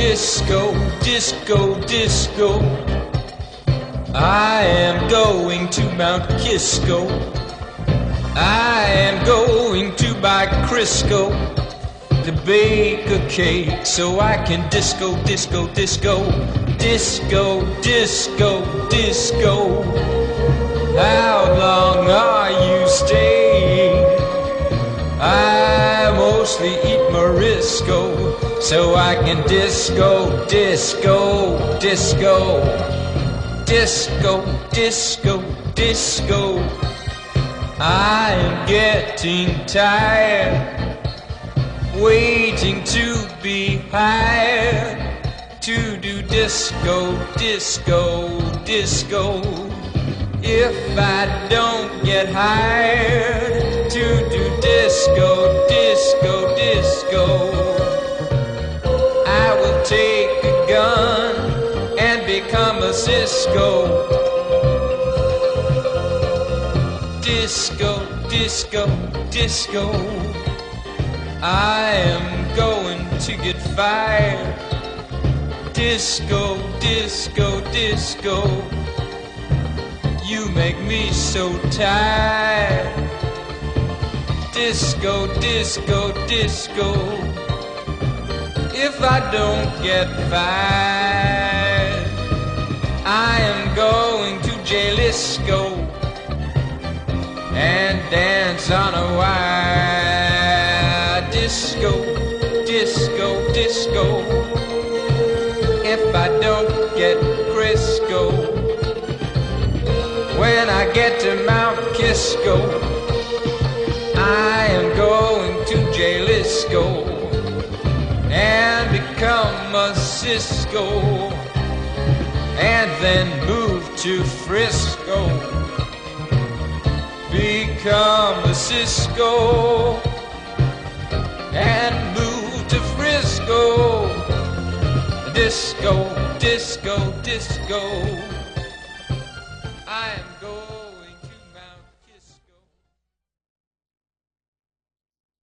disco, disco, disco. I am going to Mount Cisco. I am going to buy Frisco to bake a cake so I can disco, disco, disco, disco, disco, disco. How long are you staying? I mostly eat Morisco so I can disco, disco, disco, disco, disco, disco. I am getting tired, waiting to be hired to do disco, disco, disco. If I don't get hired to do disco, disco, disco, I will take a gun and become a Cisco. Disco, disco, disco. I am going to get fired. Disco, disco, disco. You make me so tired. Disco, disco, disco. If I don't get fired, I am going to Jalisco and dance on a wire. Disco, disco, disco. If I don't get Frisco, when I get to Mount Cisco, I am going to Jalisco and become a Cisco, and then move to Frisco. Become a Cisco and move to Frisco. Disco, disco, disco. I am going